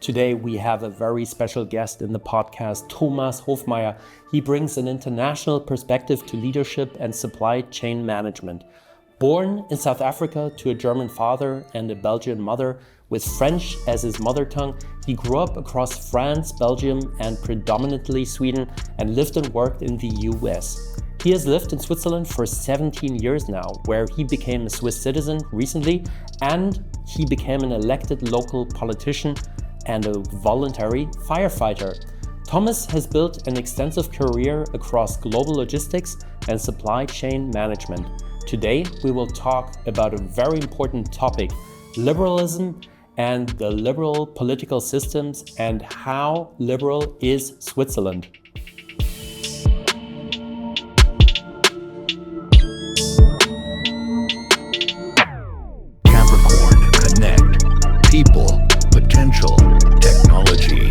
Today we have a very special guest in the podcast, Thomas Hofmeyer. He brings an international perspective to leadership and supply chain management. Born in South Africa to a German father and a Belgian mother, with French as his mother tongue, he grew up across France, Belgium, and predominantly Sweden, and lived and worked in the US. He has lived in Switzerland for 17 years now, where he became a Swiss citizen recently, and he became an elected local politician and a voluntary firefighter. Thomas has built an extensive career across global logistics and supply chain management. Today, we will talk about a very important topic, liberalism and the liberal political systems, and how liberal is Switzerland. CapricornConnect. People, potential, technology.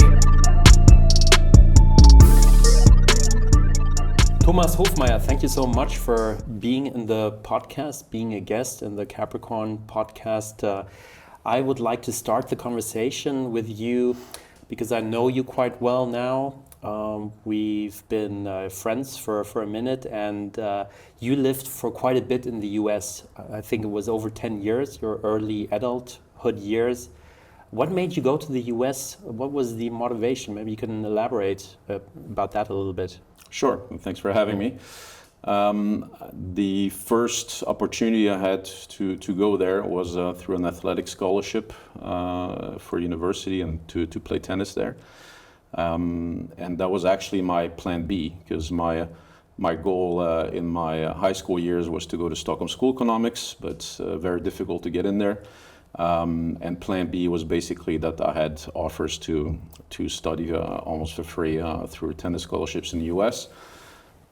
Thomas Hofmeyer, thank you so much for being in the podcast, being a guest in the Capricorn podcast. I would like to start the conversation with you because I know you quite well now. We've been friends for a minute, and you lived for quite a bit in the US. I think it was over 10 years, your early adulthood years. What made you go to the US? What was the motivation? Maybe you can elaborate about that a little bit. Sure, thanks for having me. The first opportunity I had to go there was through an athletic scholarship for university and to play tennis there. And that was actually my plan B, because my goal in my high school years was to go to Stockholm School Economics, but very difficult to get in there. And plan B was basically that I had offers to study almost for free through tennis scholarships in the US.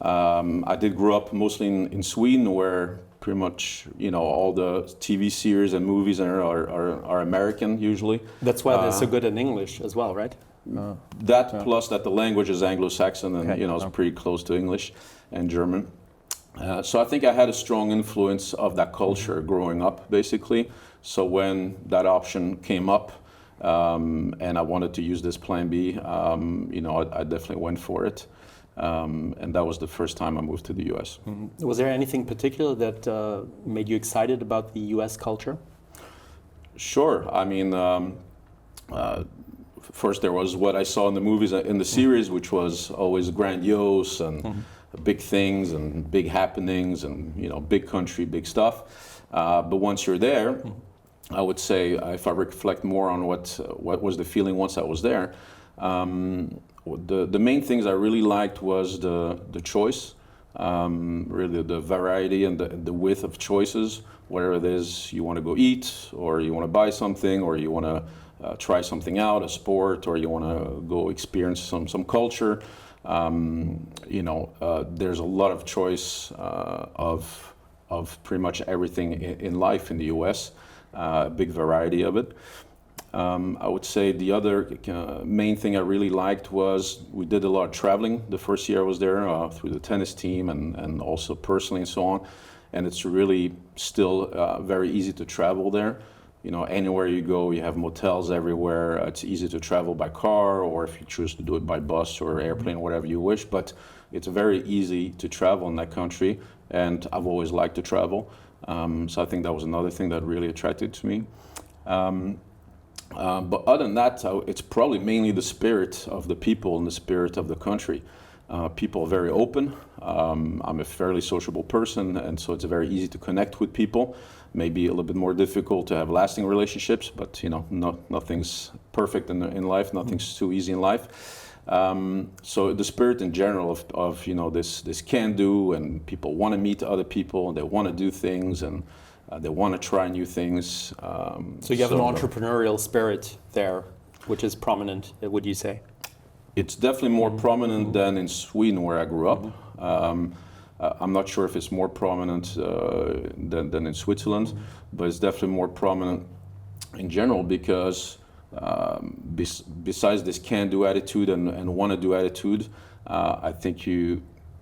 I did grow up mostly in Sweden, where pretty much all the TV series and movies are American usually. That's why they're so good in English as well, right? Plus that the language is Anglo-Saxon and it's pretty close to English and German. So I think I had a strong influence of that culture growing up, basically. So when that option came up and I wanted to use this plan B, I definitely went for it. And that was the first time I moved to the US. Mm-hmm. Was there anything particular that made you excited about the US culture? Sure. I mean, first there was what I saw in the movies, in the series, which was always grandiose and big things and big happenings and, big country, big stuff. But once you're there, I would say, if I reflect more on what was the feeling once I was there, the main things I really liked was the choice, really the variety and the width of choices, whether it is you want to go eat, or you want to buy something, or you want to try something out, a sport, or you want to go experience some culture. There's a lot of choice of pretty much everything in life in the US. Big variety of it. I would say the other main thing I really liked was we did a lot of traveling the first year I was there through the tennis team and also personally and so on. And it's really still very easy to travel there. Anywhere you go, you have motels everywhere. It's easy to travel by car, or if you choose to do it by bus or airplane, whatever you wish. But it's very easy to travel in that country, and I've always liked to travel. So I think that was another thing that really attracted to me. But other than that, it's probably mainly the spirit of the people and the spirit of the country. People are very open. I'm a fairly sociable person, and so it's very easy to connect with people. Maybe a little bit more difficult to have lasting relationships, but nothing's perfect in life. Nothing's too easy in life. So the spirit in general of this can-do, and people want to meet other people, and they want to do things, and they want to try new things. So you have an entrepreneurial spirit there, which is prominent, would you say? It's definitely more prominent than in Sweden, where I grew up. I'm not sure if it's more prominent than in Switzerland, but it's definitely more prominent in general because besides this can-do attitude and want-to-do attitude, I think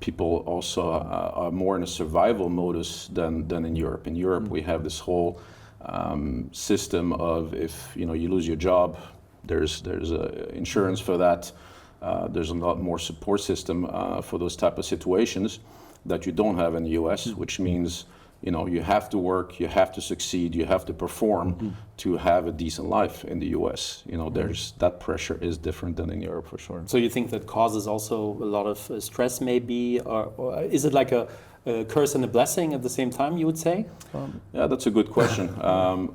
people also are more in a survival modus than in Europe. In Europe, we have this whole system of if you lose your job, there's insurance for that. There's a lot more support system for those type of situations that you don't have in the U.S., which means you have to work, you have to succeed, you have to perform to have a decent life in the U.S. There's that pressure is different than in Europe for sure. So you think that causes also a lot of stress, maybe, or is it like a curse and a blessing at the same time? You would say? Yeah, that's a good question.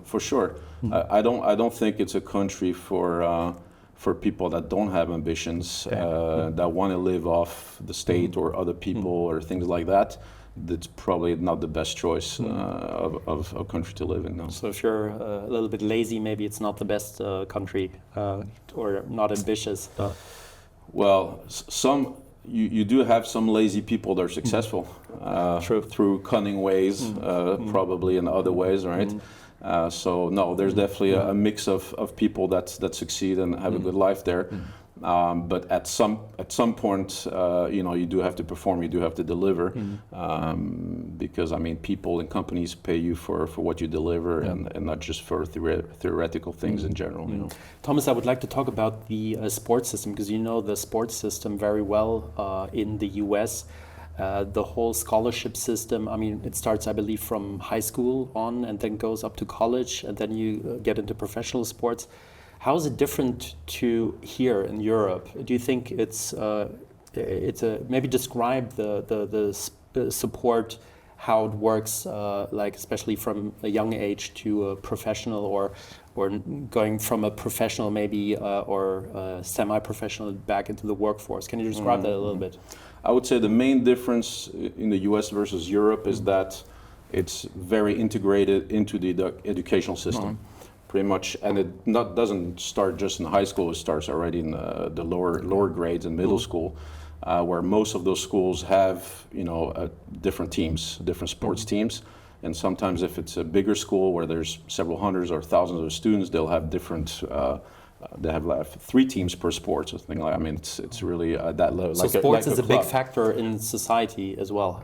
For sure, I don't think it's a country for people that don't have ambitions, that want to live off the state or other people or things like that. That's probably not the best choice of a country to live in now. So if you're a little bit lazy, maybe it's not the best country, or not ambitious. Well, you do have some lazy people that are successful through cunning ways, probably in other ways, right? So no, there's definitely a mix of people that succeed and have a good life there. But at some point, you do have to perform, you do have to deliver, because people and companies pay you for what you deliver, and not just for theoretical things in general. Thomas, I would like to talk about the sports system, because you know the sports system very well in the US. The whole scholarship system, it starts, I believe, from high school on and then goes up to college, and then you get into professional sports. How is it different to here in Europe? Do you think maybe describe the support, how it works, like especially from a young age to a professional, or going from a professional maybe or semi-professional back into the workforce? Can you describe that a little bit? I would say the main difference in the US versus Europe is that it's very integrated into the educational system. Pretty much, and it doesn't start just in high school. It starts already in the lower grades and middle school, where most of those schools have different teams, different sports teams, and sometimes if it's a bigger school where there's several hundreds or thousands of students, they'll have different. They have like 3 teams per sport, or something like. It's really at that level. So sports is a big factor in society as well,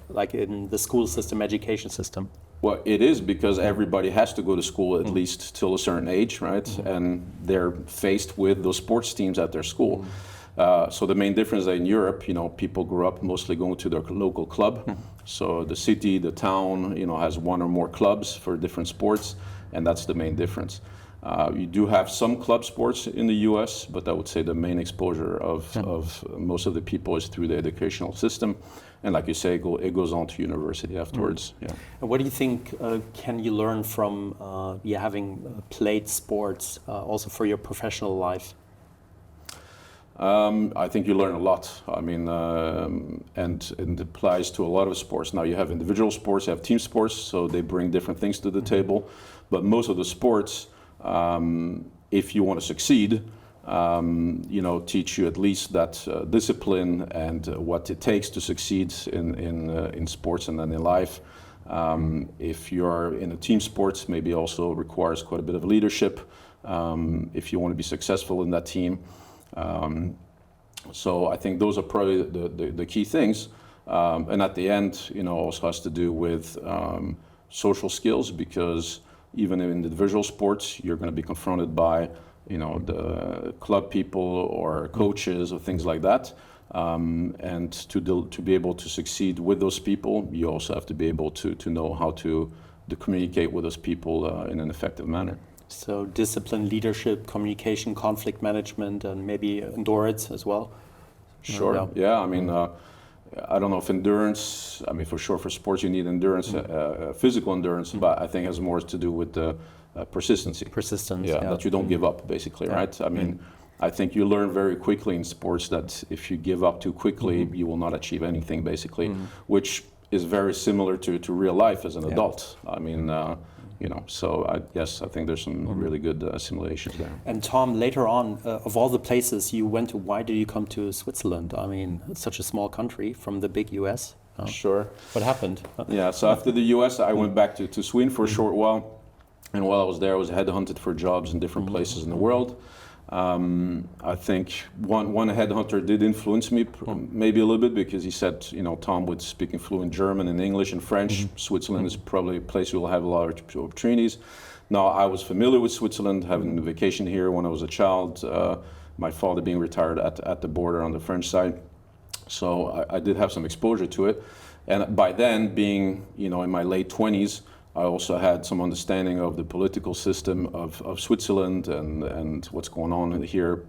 like in the school system, education system. Well, it is, because everybody has to go to school at least till a certain age, right? And they're faced with those sports teams at their school. So the main difference is that in Europe, people grew up mostly going to their local club. So the city, the town, has 1 or more clubs for different sports, and that's the main difference. You do have some club sports in the US, but I would say the main exposure of most of the people is through the educational system. And like you say, it goes on to university afterwards. Yeah. And what do you think can you learn from having played sports also for your professional life? I think you learn a lot. And it applies to a lot of sports. Now you have individual sports, you have team sports, so they bring different things to the table. But most of the sports, if you want to succeed, teach you at least that discipline and what it takes to succeed in sports and then in life. If you're in a team sports, maybe also requires quite a bit of leadership if you want to be successful in that team. So I think those are probably the key things. And at the end, also has to do with social skills, because even in individual sports, you're going to be confronted by the club people or coaches or things like that. And to be able to succeed with those people, you also have to be able to know how to communicate with those people in an effective manner. So discipline, leadership, communication, conflict management, and maybe endurance as well. Sure. Yeah. I don't know if endurance. For sure, for sports you need endurance, physical endurance, but I think it has more to do with the persistence. Yeah, that you don't give up, basically, right? I think you learn very quickly in sports that if you give up too quickly, you will not achieve anything, basically, which is very similar to real life as an adult. So I think there's some really good simulations there. And Tom, later on, of all the places you went to, why did you come to Switzerland? It's such a small country from the big US. Sure. What happened? Yeah, so after the US, I went back to Sweden for a short while. And while I was there, I was headhunted for jobs in different places in the world. I think one headhunter did influence me, maybe a little bit, because he said, Tom, with speaking fluent German and English and French, Switzerland is probably a place you will have a lot of opportunities. No, I was familiar with Switzerland, having a vacation here when I was a child. My father being retired at the border on the French side. So I did have some exposure to it. And by then, being in my late 20s, I also had some understanding of the political system of Switzerland and what's going on here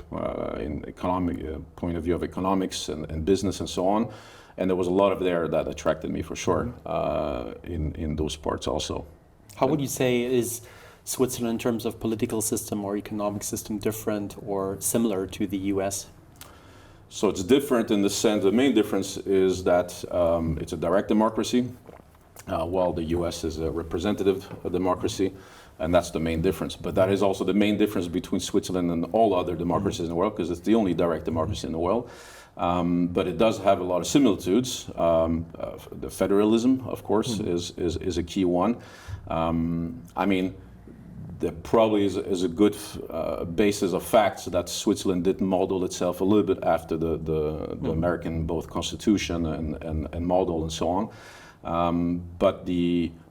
in economic point of view of economics and business and so on. And there was a lot of there that attracted me for sure in those parts also. How would you say is Switzerland in terms of political system or economic system different or similar to the US? So it's different in the sense, the main difference is that it's a direct democracy, while the US is a representative democracy, and that's the main difference. But that is also the main difference between Switzerland and all other democracies in the world, because it's the only direct democracy in the world. But it does have a lot of similitudes. The federalism, of course, is a key one. I mean, there probably is a good basis of facts that Switzerland did model itself a little bit after the American both constitution and model and so on.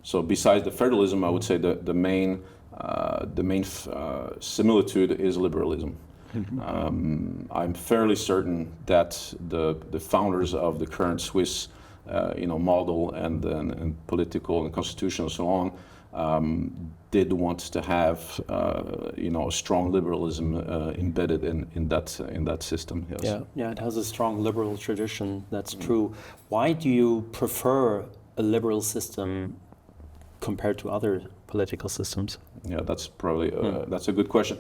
So besides the federalism, I would say the main similitude is liberalism. I'm fairly certain that the founders of the current Swiss model and political and constitution and so on did want to have a strong liberalism embedded in that system. Yes. Yeah, it has a strong liberal tradition. That's true. Why do you prefer a liberal system compared to other political systems? Yeah, that's probably that's a good question.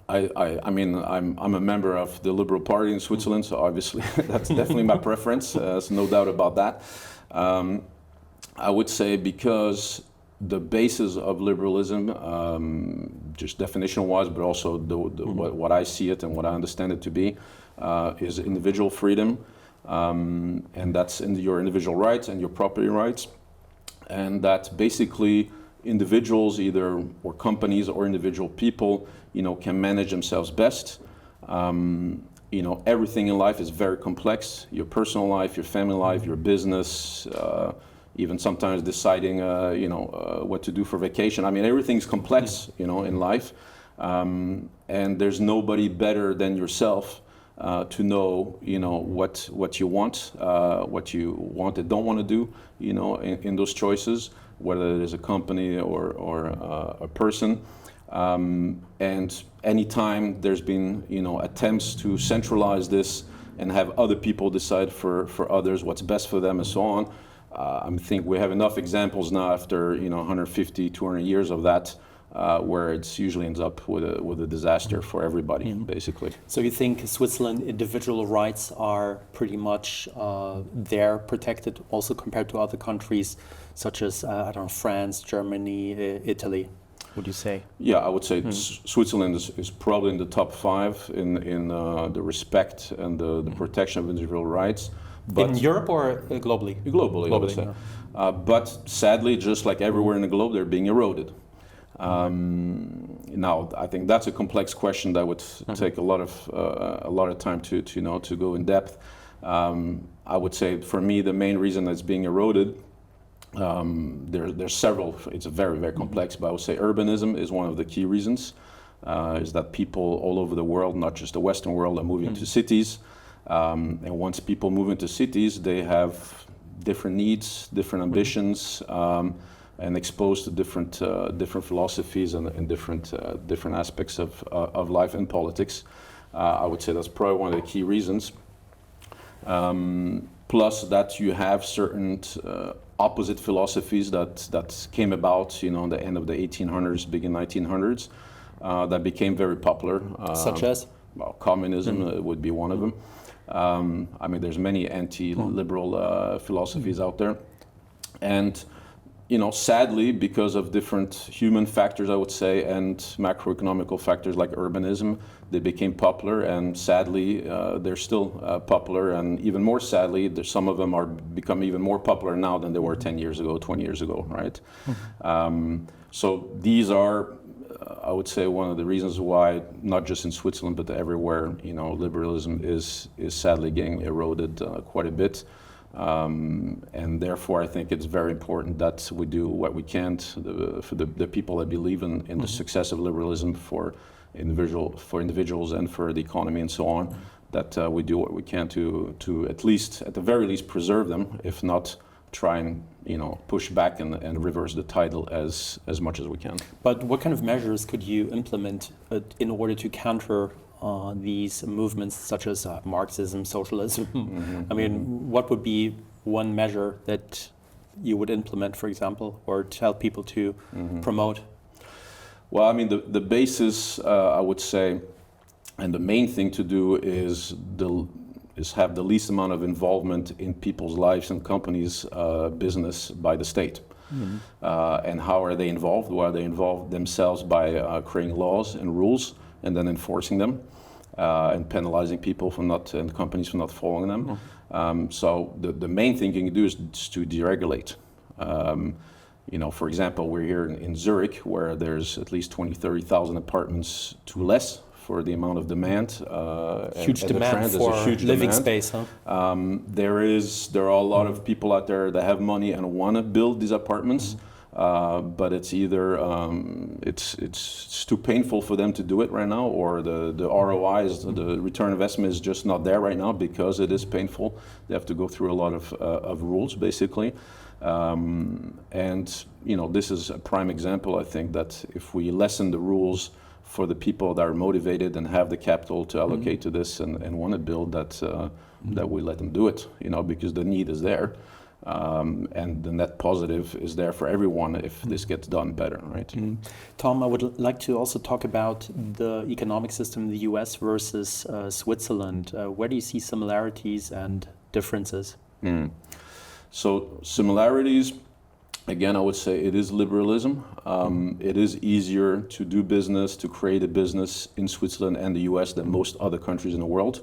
I mean, I'm a member of the Liberal Party in Switzerland, so obviously that's definitely my preference. There's no doubt about that. I would say because the basis of liberalism, just definition-wise, but also what I see it and what I understand it to be, is individual freedom, and that's in your individual rights and your property rights, and that basically individuals, or companies or individual people, can manage themselves best. Everything in life is very complex. Your personal life, your family life, your business, even sometimes deciding, what to do for vacation. I mean, everything's complex, in life. And there's nobody better than yourself to know, what you want and don't want to do, in those choices, whether it is a company or a person. And anytime there's been, attempts to centralize this and have other people decide for others what's best for them and so on, I think we have enough examples now after 150, 200 years of that, where it usually ends up with a disaster for everybody, basically. So you think Switzerland individual rights are pretty much there protected, also compared to other countries such as France, Germany, Italy? Would you say? Yeah, I would say Switzerland is probably in the top 5 in the respect and the protection of individual rights. But in Europe or globally? Globally, I would say. Yeah. But sadly, just like everywhere in the globe, they're being eroded. Now, I think that's a complex question that would take a lot of time to go in depth. I would say for me, the main reason that's being eroded, there's several. It's very, very complex, but I would say urbanism is one of the key reasons. Is that people all over the world, not just the Western world, are moving to cities. And once people move into cities, they have different needs, different ambitions, and exposed to different philosophies and different aspects of life and politics. I would say that's probably one of the key reasons. Plus that you have certain opposite philosophies that came about, in the end of the 1800s, begin 1900s, that became very popular. Such as? Well, communism would be one of them. I mean, there's many anti-liberal philosophies out there. And, sadly, because of different human factors, I would say, and macroeconomical factors like urbanism, they became popular. And sadly, they're still popular. And even more sadly, some of them are become even more popular now than they were 10 years ago, 20 years ago, right? So these are, I would say, one of the reasons why, not just in Switzerland, but everywhere, liberalism is sadly getting eroded quite a bit. And therefore, I think it's very important that we do what we can for the people that believe in the success of liberalism for individuals and for the economy and so on, that we do what we can to at the very least, preserve them, if not try and push back and reverse the title as much as we can. But what kind of measures could you implement in order to counter these movements such as Marxism, socialism? I mean, what would be one measure that you would implement, for example, or tell people to promote? Well, I mean, the basis, I would say, and the main thing to do is have the least amount of involvement in people's lives and companies' business by the state. And how are they involved? Well, they involve themselves by creating laws and rules and then enforcing them and penalizing people and companies for not following them. So the main thing you can do is to deregulate. For example, we're here in Zurich, where there's at least 30,000 apartments to less for the amount of demand. Huge demand for living space, huh? There are a lot of people out there that have money and want to build these apartments, but it's either it's too painful for them to do it right now, or the ROI, the return investment, is just not there right now because it is painful. They have to go through a lot of rules, basically. And this is a prime example, I think, that if we lessen the rules for the people that are motivated and have the capital to allocate to this and want to build, that we let them do it, because the need is there. And the net positive is there for everyone if this gets done better, right? Tom, I would like to also talk about the economic system in the US versus Switzerland. Where do you see similarities and differences? So similarities, again, I would say it is liberalism. It is easier to do business, to create a business in Switzerland and the US than most other countries in the world.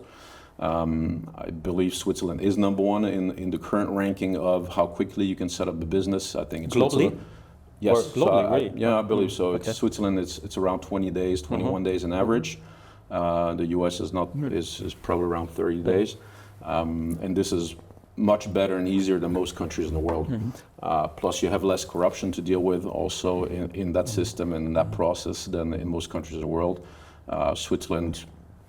I believe Switzerland is number one in the current ranking of how quickly you can set up a business. I think it's globally. Yes, or globally, really? I believe so. It's Switzerland. It's around 20 days, 21 days on average. The US is probably around 30 days, and this is much better and easier than most countries in the world. Plus, you have less corruption to deal with also in that system and in that process than in most countries in the world. Switzerland,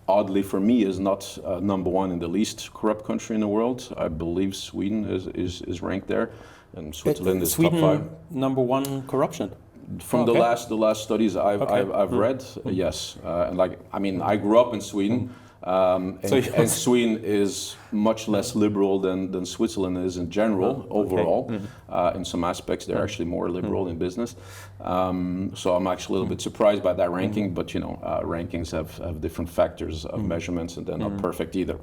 oddly for me, is not number one in the least corrupt country in the world. I believe Sweden is ranked there, and Switzerland is Sweden, top 5. Number one corruption. From the last studies I've read, yes. And I grew up in Sweden. And Sweden is much less liberal than Switzerland is in general, overall. In some aspects, they're actually more liberal in business. So I'm actually a little bit surprised by that ranking, but rankings have different factors of measurements, and they're not perfect either.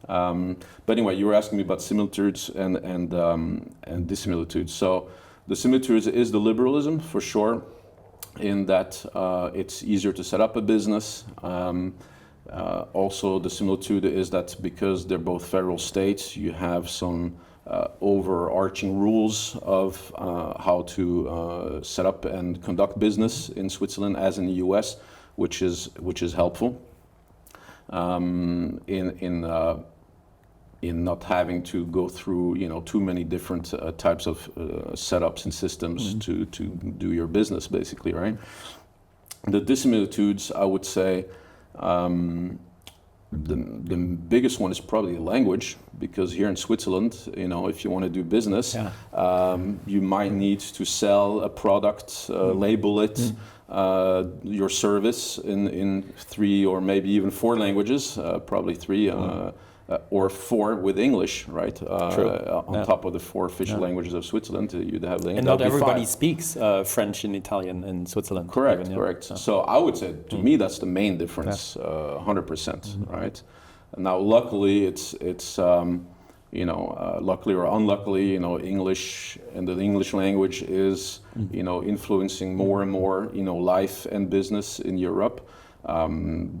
But anyway, you were asking me about similitudes and dissimilitudes. So the similitudes is the liberalism, for sure, in that it's easier to set up a business. Also, the similitude is that because they're both federal states, you have some overarching rules of how to set up and conduct business in Switzerland as in the US, which is helpful in not having to go through too many different types of setups and systems to do your business, basically, right? The dissimilitudes, I would say. The biggest one is probably language, because here in Switzerland, if you want to do business, you might need to sell a product, label it, your service in 3 or maybe even 4 languages, probably 3 or 4 with English, right? On top of the 4 official languages of Switzerland, you'd have the. And not everybody speaks French and Italian in Switzerland. Correct, correct. So I would say, to me, that's the main difference, 100%, right? Now, luckily, it's luckily or unluckily, English and the English language is, influencing more and more, life and business in Europe.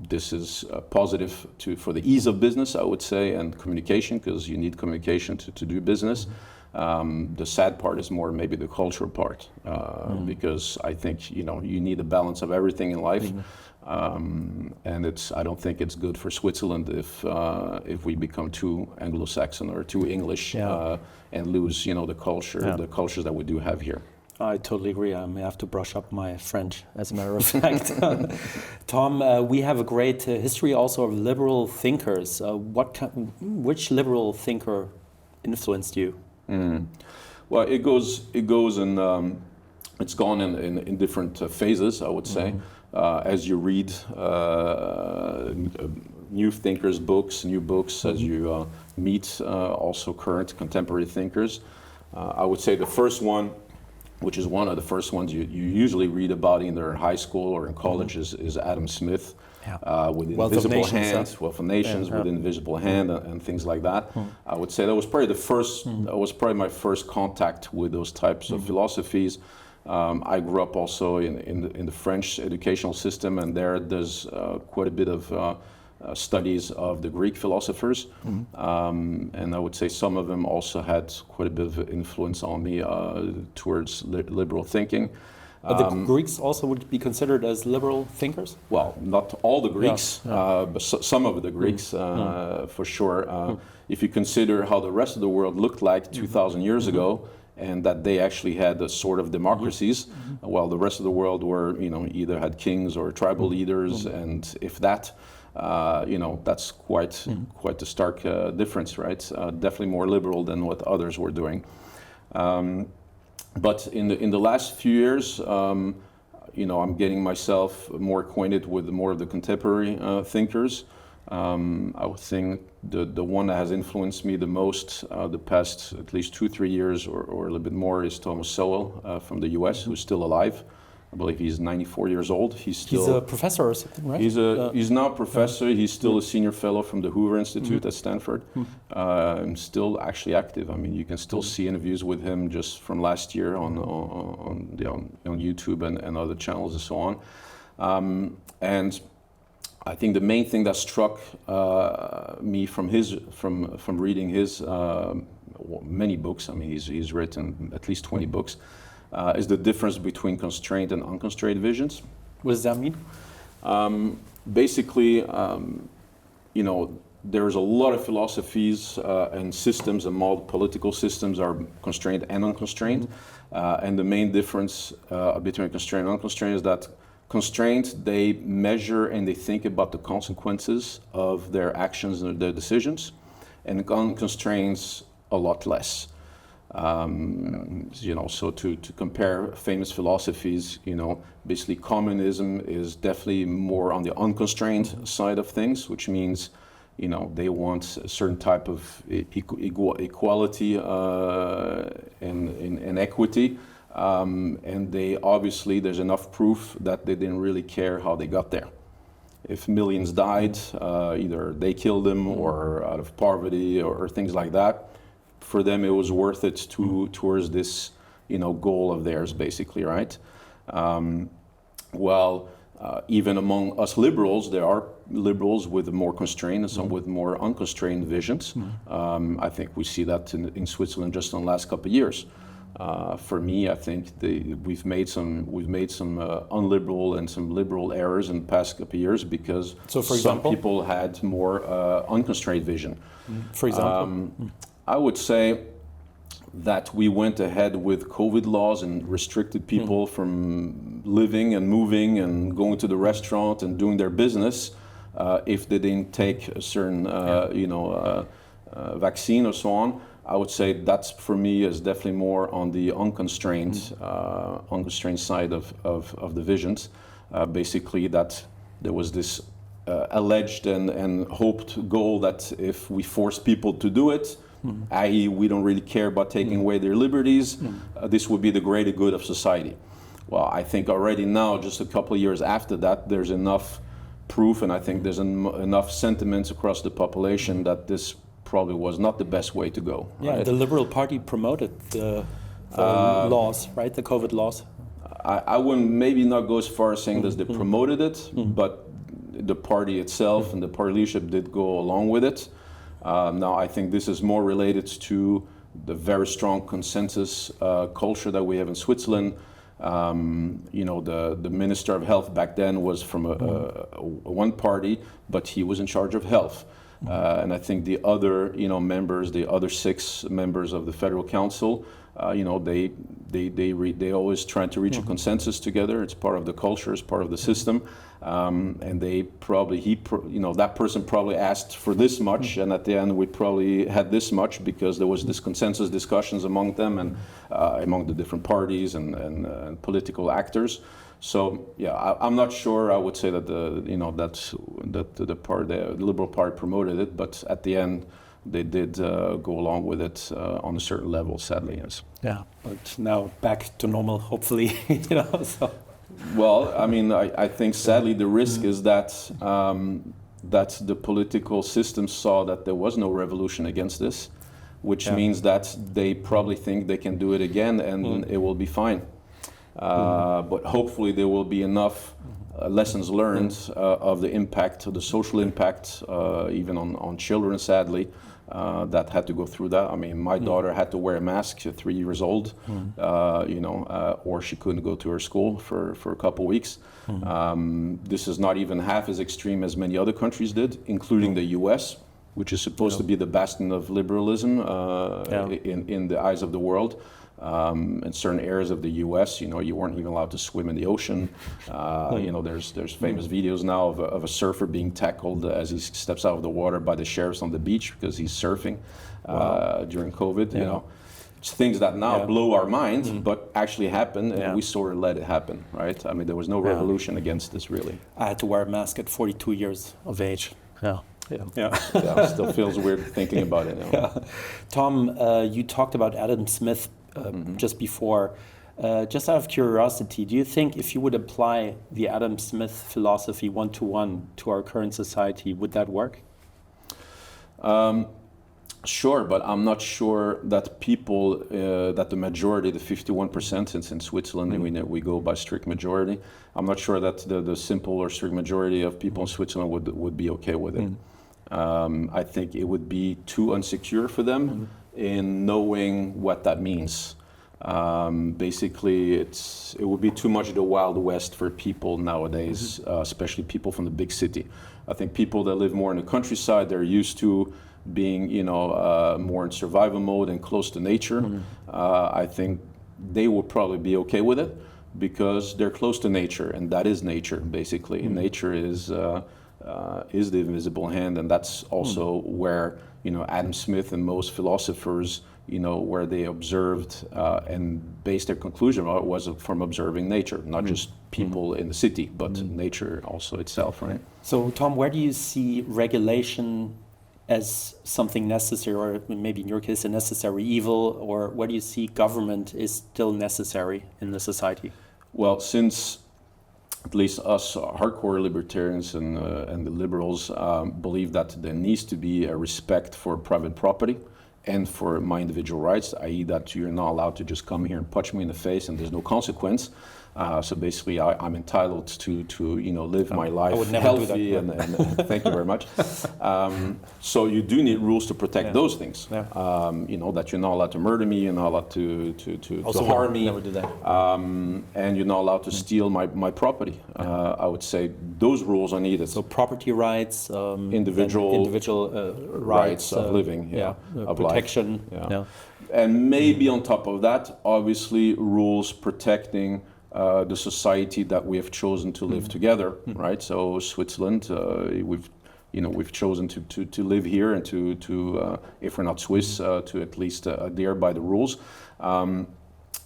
This is positive for the ease of business, I would say, and communication, because you need communication to do business. The sad part is more maybe the cultural part, because I think you need a balance of everything in life. And I don't think it's good for Switzerland if we become too Anglo-Saxon or too English and lose, the the cultures that we do have here. I totally agree. I may have to brush up my French, as a matter of fact. Tom, we have a great history also of liberal thinkers. Which liberal thinker influenced you? Well, it goes and it's gone in different phases, I would say. As you read new thinkers' books, new books, as you meet also current contemporary thinkers. I would say the first one, which is one of the first ones you usually read about either in high school or in college, is Adam Smith, with Invisible Hand, Wealth of Nations, with Invisible Hand, and things like that. I would say that was probably the first. That was probably my first contact with those types of philosophies. I grew up also in the French educational system, and there's quite a bit of studies of the Greek philosophers, and I would say some of them also had quite a bit of influence on me towards liberal thinking. The Greeks also would be considered as liberal thinkers? Well, not all the Greeks, but some of the Greeks, for sure. If you consider how the rest of the world looked like 2,000 years ago, and that they actually had a sort of democracies, while the rest of the world were, either had kings or tribal leaders, and if that, that's quite a stark difference, right? Definitely more liberal than what others were doing. But in the last few years, I'm getting myself more acquainted with more of the contemporary thinkers. I would think the one that has influenced me the most the past at least 2-3 years or a little bit more is Thomas Sowell from the US, who's still alive. I believe he's 94 years old. He's a professor or something, right? He's now a professor. He's still a senior fellow from the Hoover Institute at Stanford. And still actually active. I mean, you can still see interviews with him just from last year on YouTube and other channels and so on. And I think the main thing that struck me from reading his many books, I mean, he's written at least 20 books, is the difference between constrained and unconstrained visions. What does that mean? Basically, there's a lot of philosophies and systems, and all political systems are constrained and unconstrained. And the main difference between constrained and unconstrained is that constrained, they measure and they think about the consequences of their actions and their decisions, and unconstrained a lot less. So to compare famous philosophies, basically communism is definitely more on the unconstrained side of things, which means, they want a certain type of equality and equity. And there's enough proof that they didn't really care how they got there. If millions died, either they killed them or out of poverty or things like that, for them it was worth it towards this, goal of theirs, basically, right? Even among us liberals, there are liberals with more constrained and some with more unconstrained visions. I think we see that in Switzerland just in the last couple of years. For me, I think we've made some unliberal and some liberal errors in the past couple of years because some people had more unconstrained vision. For example? I would say that we went ahead with COVID laws and restricted people from living and moving and going to the restaurant and doing their business if they didn't take a certain vaccine or so on. I would say that's, for me, is definitely more on the unconstrained side of the visions. Basically, that there was this alleged and hoped goal that if we force people to do it, i.e. we don't really care about taking away their liberties, this would be the greater good of society. Well, I think already now, just a couple of years after that, there's enough proof, and I think there's enough sentiments across the population that this probably was not the best way to go. Yeah, right? The Liberal Party promoted the laws, right? The COVID laws. I wouldn't maybe not go as far as saying that they promoted it, but the party itself and the party leadership did go along with it. Now, I think this is more related to the very strong consensus culture that we have in Switzerland. The Minister of Health back then was from one party, but he was in charge of health. And I think the other, members, the other 6 members of the Federal Council, they always try to reach a consensus together. It's part of the culture, it's part of the system. And they probably, that person probably asked for this much, and at the end we probably had this much because there was this consensus discussions among them and among the different parties and political actors. So yeah, I'm not sure. I would say that the Liberal Party promoted it, but at the end they did go along with it on a certain level. Sadly, yes. Yeah, but now back to normal, hopefully. So. Well, I mean, I think sadly the risk is that that the political system saw that there was no revolution against this, which means that they probably think they can do it again and it will be fine. But hopefully there will be enough lessons learned of the impact, of the social impact, even on children, sadly, that had to go through that. I mean, my daughter had to wear a mask at 3 years old, or she couldn't go to her school for a couple weeks. This is not even half as extreme as many other countries did, including the US, which is supposed to be the bastion of liberalism in the eyes of the world. In certain areas of the U.S., you weren't even allowed to swim in the ocean. There's famous videos now of a surfer being tackled as he steps out of the water by the sheriffs on the beach because he's surfing during COVID. It's things that now blow our mind, but actually happen, and we sort of let it happen, right? I mean, there was no revolution against this, really. I had to wear a mask at 42 years of age. Still feels weird thinking about it. Tom, you talked about Adam Smith just before. Just out of curiosity, do you think if you would apply the Adam Smith philosophy one-to-one to our current society, would that work? Sure, but I'm not sure that people, that the majority, the 51%, since in Switzerland we go by strict majority, I'm not sure that the simple or strict majority of people in Switzerland would be okay with it. I think it would be too unsecure for them in knowing what that means. Basically, it would be too much the Wild West for people nowadays, especially people from the big city. I think people that live more in the countryside, they're used to being, more in survival mode and close to nature. I think they would probably be okay with it because they're close to nature, and that is nature, basically. Nature is the invisible hand, and that's also where, Adam Smith and most philosophers, where they observed and based their conclusion on it was from observing nature, not just people in the city, but nature also itself, right? So, Tom, where do you see regulation as something necessary, or maybe in your case a necessary evil, or where do you see government is still necessary in the society? Well, since at least us hardcore libertarians and the liberals believe that there needs to be a respect for private property and for my individual rights, i.e. that you're not allowed to just come here and punch me in the face and there's no consequence. So basically, I'm entitled to live my life healthy, and thank you very much. So you do need rules to protect those things. That you're not allowed to murder me, you're not allowed to harm me, never do that. And you're not allowed to steal my property. I would say those rules are needed. So property rights, individual rights of living, of protection, life. And maybe on top of that, obviously, rules protecting the society that we have chosen to live together, right? So Switzerland, we've chosen to live here and to if we're not Swiss, to at least adhere by the rules,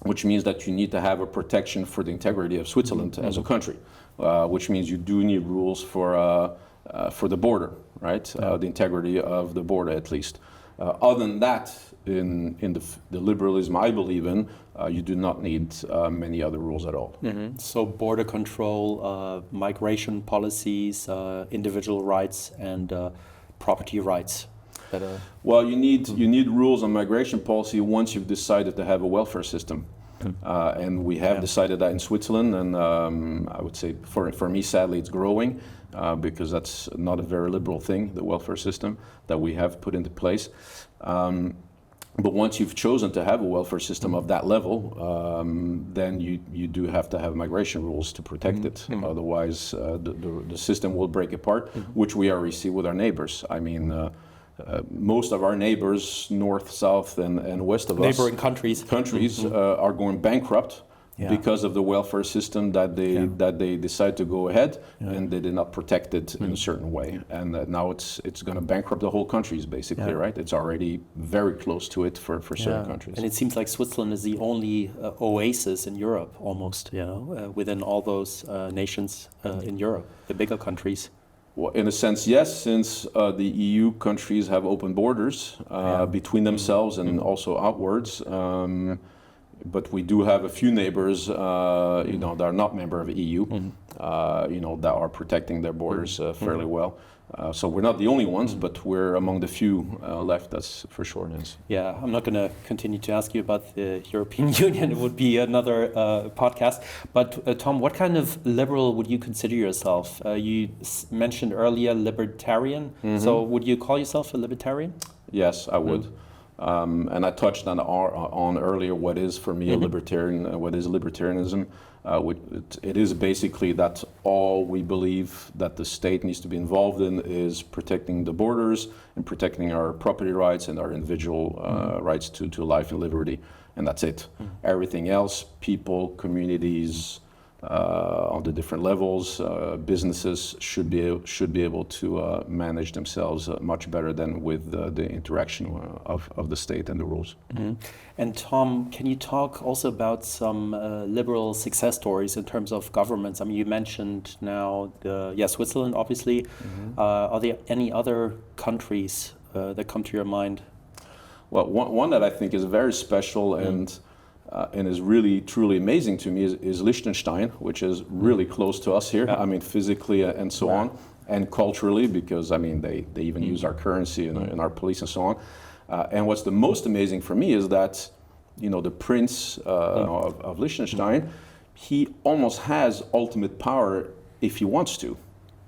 which means that you need to have a protection for the integrity of Switzerland as a country, which means you do need rules for the border, right? The integrity of the border, at least. Other than that, in the liberalism I believe in, you do not need many other rules at all. So border control, migration policies, individual rights, and property rights. Well, you need rules on migration policy once you've decided to have a welfare system. And we have decided that in Switzerland, and I would say for me, sadly, it's growing because that's not a very liberal thing, the welfare system that we have put into place. But once you've chosen to have a welfare system of that level, then you do have to have migration rules to protect it. Otherwise, the system will break apart, which we already see with our neighbors. I mean, most of our neighbors, north, south, and west of us, neighboring countries, are going bankrupt. Yeah. Because of the welfare system that they decide to go ahead, and they did not protect it in a certain way, and now it's going to bankrupt the whole countries basically, right? It's already very close to it for certain countries. And it seems like Switzerland is the only oasis in Europe, almost, within all those nations in Europe, the bigger countries. Well, in a sense, yes, since the EU countries have open borders between themselves and also outwards. But we do have a few neighbors, that are not member of EU, that are protecting their borders fairly well. So we're not the only ones, but we're among the few left, that's for sure. Yes. Yeah, I'm not going to continue to ask you about the European Union. It would be another podcast. But Tom, what kind of liberal would you consider yourself? You mentioned earlier libertarian. So would you call yourself a libertarian? Yes, I would. And I touched on earlier what is for me a libertarian, what is libertarianism. It is basically that all we believe that the state needs to be involved in is protecting the borders and protecting our property rights and our individual rights to life and liberty, and that's it. Everything else, people, communities, on the different levels, businesses should be able to manage themselves much better than with the interaction of the state and the rules. And Tom, can you talk also about some liberal success stories in terms of governments? I mean, you mentioned now Switzerland, obviously. Are there any other countries that come to your mind? Well, one that I think is very special and is really truly amazing to me is Liechtenstein, which is really close to us here. I mean, physically and so on, and culturally, because I mean they even use our currency and our police and so on. And what's the most amazing for me is that the Prince of Liechtenstein, he almost has ultimate power if he wants to,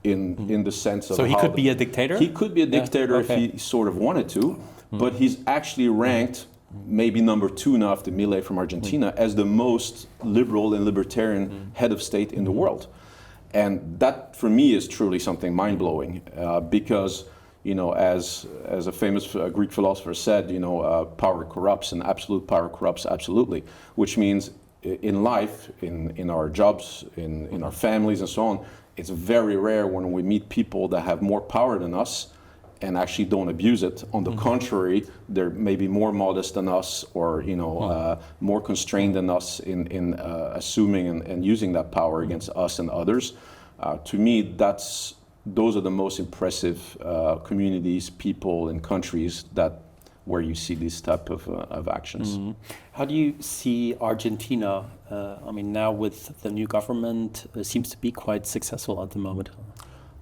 in the sense of. So he could be a dictator. He could be a dictator if he sort of wanted to, but he's actually ranked. Maybe number 2 now after Milei from Argentina as the most liberal and libertarian head of state in the world. And that for me is truly something mind-blowing because, as a famous Greek philosopher said, power corrupts and absolute power corrupts absolutely, which means in life, in our jobs, in our families and so on, it's very rare when we meet people that have more power than us and actually don't abuse it. On the contrary, they're maybe more modest than us, or more constrained than us in assuming and using that power against us and others. To me, those are the most impressive communities, people, and countries where you see these type of actions. How do you see Argentina? I mean, now with the new government, seems to be quite successful at the moment.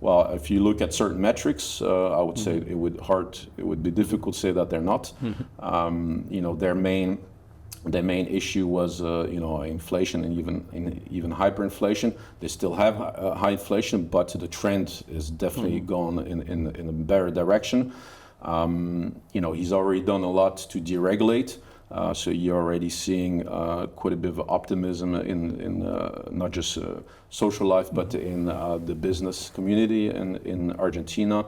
Well, if you look at certain metrics, I would say it would be difficult to say that they're not. Their main issue was inflation and even hyperinflation. They still have high inflation, but the trend is definitely gone in a better direction. He's already done a lot to deregulate. So you're already seeing quite a bit of optimism in not just social life, but in the business community in Argentina.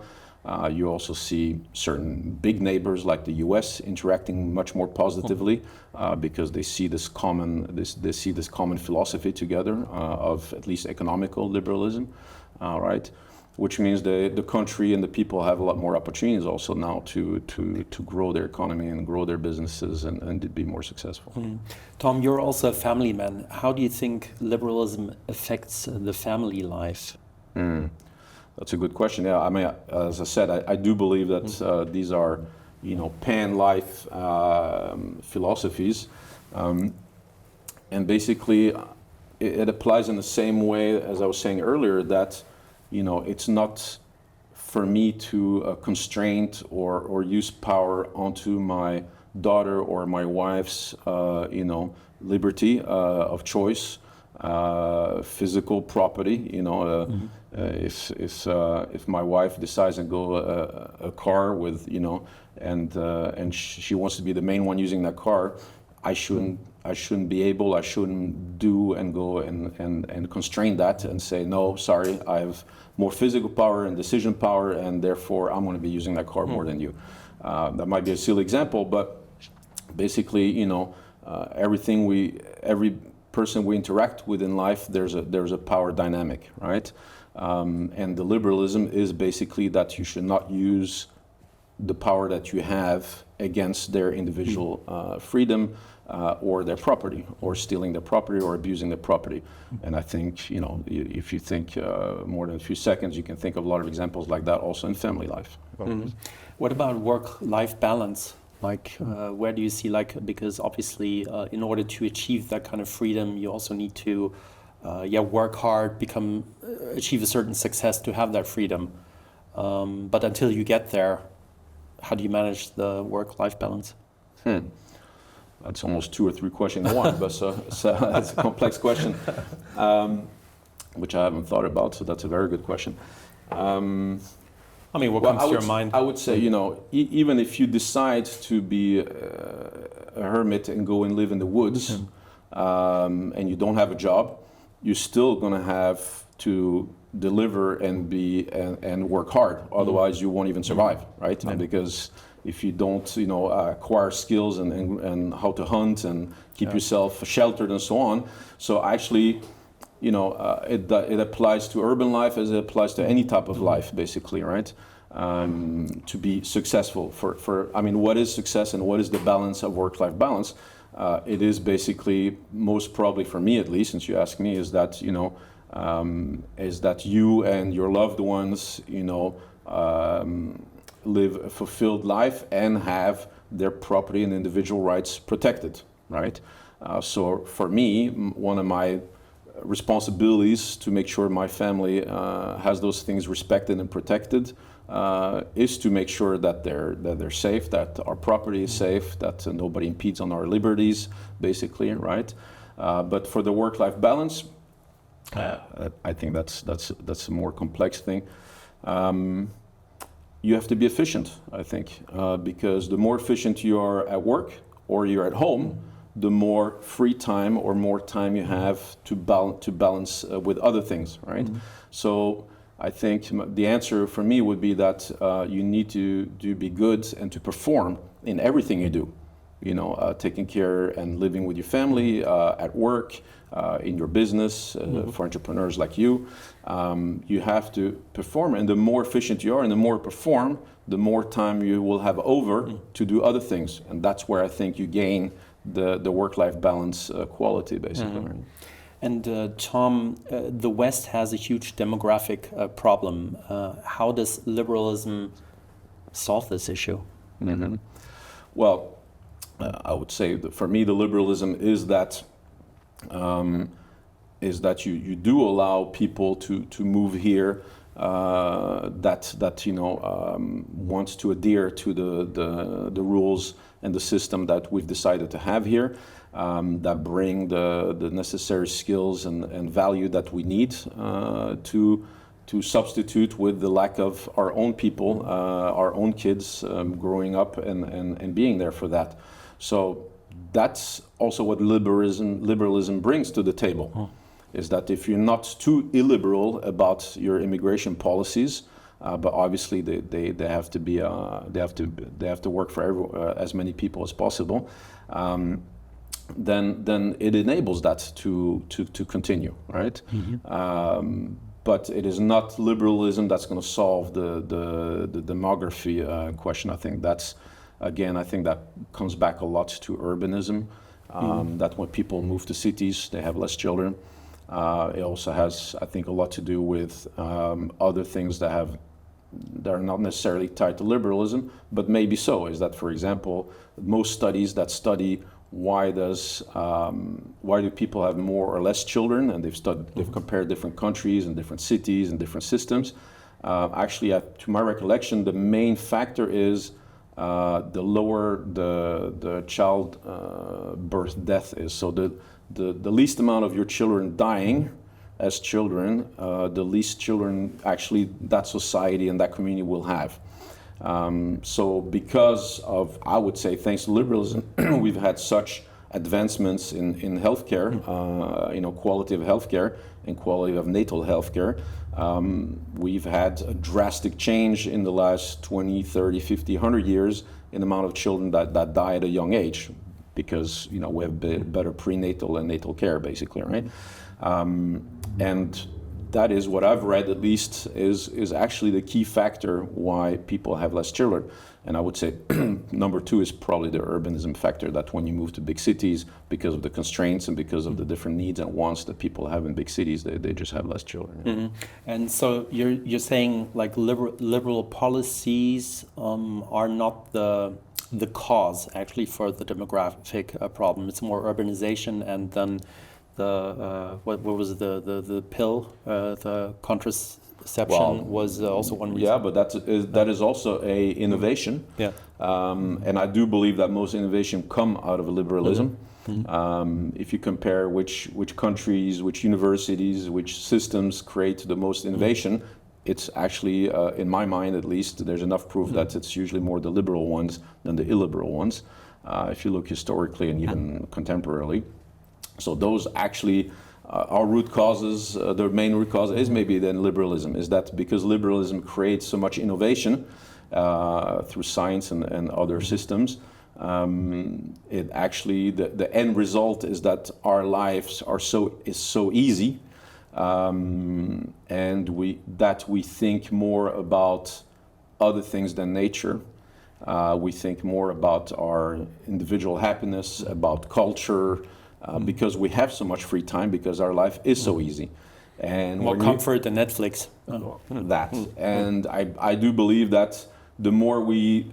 You also see certain big neighbors like the U.S. interacting much more positively because they see this common philosophy together of at least economical liberalism, right? Which means the country and the people have a lot more opportunities also now to grow their economy and grow their businesses and to be more successful. Tom, you're also a family man. How do you think liberalism affects the family life? That's a good question. Yeah, I mean, as I said, I do believe that these are, pan-life philosophies, and basically it applies in the same way as I was saying earlier that. It's not for me to constrain or use power onto my daughter or my wife's, liberty of choice physical property. You know, if my wife decides to go a car with, you know, and she wants to be the main one using that car, I shouldn't do and go and constrain that and say, no, sorry, I have more physical power and decision power, and therefore I'm going to be using that car more than you. That might be a silly example, but basically, you know, every person we interact with in life, there's a power dynamic, right? And the liberalism is basically that you should not use the power that you have against their individual freedom or their property, or stealing their property or abusing their property. And I think, you know, if you think more than a few seconds, you can think of a lot of examples like that also in family life. What about work-life balance? Like, where do you see, like, because obviously in order to achieve that kind of freedom, you also need to work hard, achieve a certain success to have that freedom. But until you get there, how do you manage the work-life balance? That's almost 2 or 3 questions in one, but so that's a complex question, which I haven't thought about, so that's a very good question. I mean, what comes to your mind? I would say, you know, even if you decide to be a hermit and go and live in the woods, and you don't have a job, you're still going to have to deliver and work hard. Otherwise, you won't even survive, right? Because if you don't, you know, acquire skills and how to hunt and keep yourself sheltered and so on. So actually, you know, it applies to urban life as it applies to any type of life, basically, right? To be successful. I mean, what is success and what is the balance of work-life balance? It is basically, most probably for me at least, since you asked me, is that, you know, is that you and your loved ones, you know, live a fulfilled life and have their property and individual rights protected, right? So for me, one of my responsibilities to make sure my family has those things respected and protected is to make sure that they're safe, that our property is safe, that nobody impedes on our liberties, basically, right? But for the work-life balance, I think that's a more complex thing. You have to be efficient, I think, because the more efficient you are at work or you're at home, the more free time or more time you have to balance with other things, right? So I think the answer for me would be that you need to be good and to perform in everything you do. You know, taking care and living with your family, at work, in your business, for entrepreneurs like you, you have to perform. And the more efficient you are and the more perform, the more time you will have over to do other things. And that's where I think you gain the work-life balance quality, basically. And Tom, the West has a huge demographic problem. How does liberalism solve this issue? Well, I would say that for me, the liberalism is that you do allow people to move here that you know wants to adhere to the rules and the system that we've decided to have here, that bring the necessary skills and value that we need to substitute with the lack of our own people, our own kids growing up and being there for that. So that's also what liberalism brings to the table, is that if you're not too illiberal about your immigration policies, but obviously they have to be they have to work for as many people as possible, then it enables that to continue, right? But it is not liberalism that's going to solve the demography question. I think that's, again, I think that comes back a lot to urbanism, that when people move to cities, they have less children. It also has, I think, a lot to do with other things that are not necessarily tied to liberalism, but maybe so. Is that, for example, most studies that study why do people have more or less children, and they've compared different countries and different cities and different systems. Actually, to my recollection, the main factor is the lower the child birth death is. So the least amount of your children dying as children, the least children actually that society and that community will have. So because of, I would say, thanks to liberalism, we've had such advancements in healthcare, quality of healthcare and quality of natal healthcare. We've had a drastic change in the last 20, 30, 50, 100 years in the amount of children that die at a young age, because we have better prenatal and natal care, basically, right? And that is what I've read, at least, is actually the key factor why people have less children. And I would say number 2 is probably the urbanism factor, that when you move to big cities, because of the constraints and because of the different needs and wants that people have in big cities, they just have less children. Mm-hmm. And so you're saying like liberal policies are not the cause actually for the demographic problem. It's more urbanization, and then what was the pill, the contraception was also one reason. Yeah, but that is also a innovation. Yeah. And I do believe that most innovation come out of liberalism. Mm-hmm. If you compare which countries, which universities, which systems create the most innovation, it's actually, in my mind at least, there's enough proof that it's usually more the liberal ones than the illiberal ones, if you look historically and even contemporarily. So those actually are root causes. The main root cause is maybe then liberalism, is that because liberalism creates so much innovation through science and other systems, it actually, the end result is that our lives is so easy, and we think more about other things than nature. We think more about our individual happiness, about culture, because we have so much free time, because our life is so easy. And more comfort than Netflix. And I do believe that the more we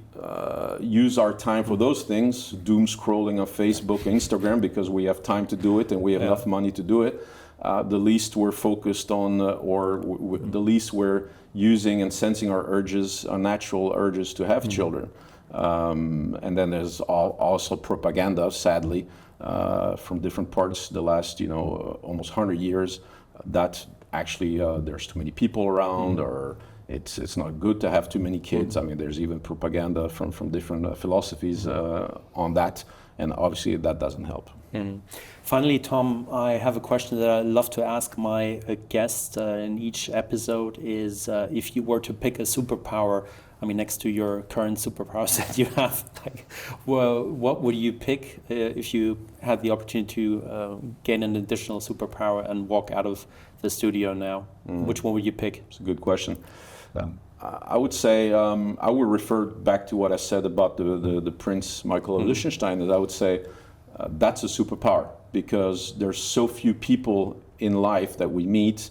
use our time for those things, doom scrolling on Facebook and Instagram, because we have time to do it and we have enough money to do it, the least we're focused on, the least we're using and sensing our urges, our natural urges to have children. And then there's also propaganda, sadly, from different parts the last, almost 100 years, that actually there's too many people around, or it's not good to have too many kids. I mean, there's even propaganda from different philosophies on that, and obviously that doesn't help. Finally, Tom, I have a question that I love to ask my guests in each episode is if you were to pick a superpower, I mean, next to your current superpowers that you have, what would you pick if you had the opportunity to gain an additional superpower and walk out of the studio now? Which one would you pick? It's a good question. I would say I would refer back to what I said about the Prince Michael of Liechtenstein. That I would say that's a superpower, because there's so few people in life that we meet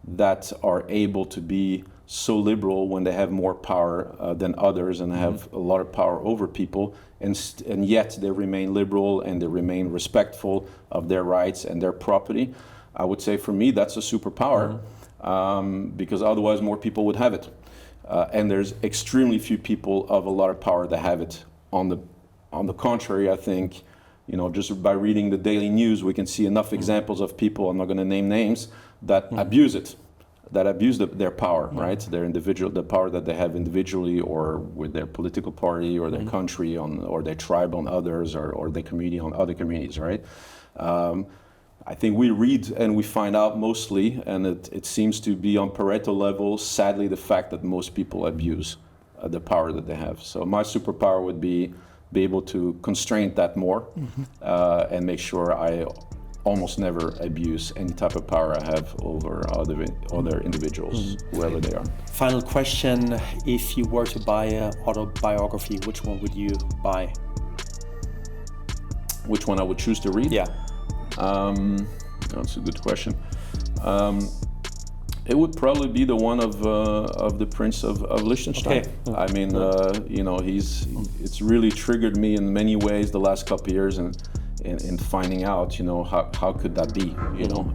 that are able to be so liberal when they have more power than others and have a lot of power over people, and yet they remain liberal and they remain respectful of their rights and their property. I would say for me that's a superpower, because otherwise more people would have it. And there's extremely few people of a lot of power that have it. On the contrary, I think, just by reading the daily news, we can see enough examples of people, I'm not going to name names, that abuse it. That abuse their power, right? The power that they have individually, or with their political party, or their country, or their tribe on others, or their community on other communities, right? I think we read and we find out mostly, and it seems to be on Pareto level, sadly, the fact that most people abuse the power that they have. So my superpower would be able to constrain that more, and make sure I almost never abuse any type of power I have over other individuals, whoever they are. Final question, if you were to buy an autobiography, which one would you buy? Which one I would choose to read? Yeah. That's a good question. It would probably be the one of the Prince of Liechtenstein. Okay. I mean, it's really triggered me in many ways the last couple of years, and in finding out, how could that be?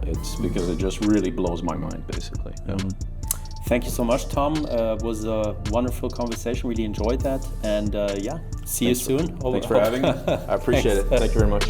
It's because it just really blows my mind, basically. Yeah. Thank you so much, Tom. It was a wonderful conversation. Really enjoyed that, and see you soon. Thanks for having me. I appreciate it. Thank you very much.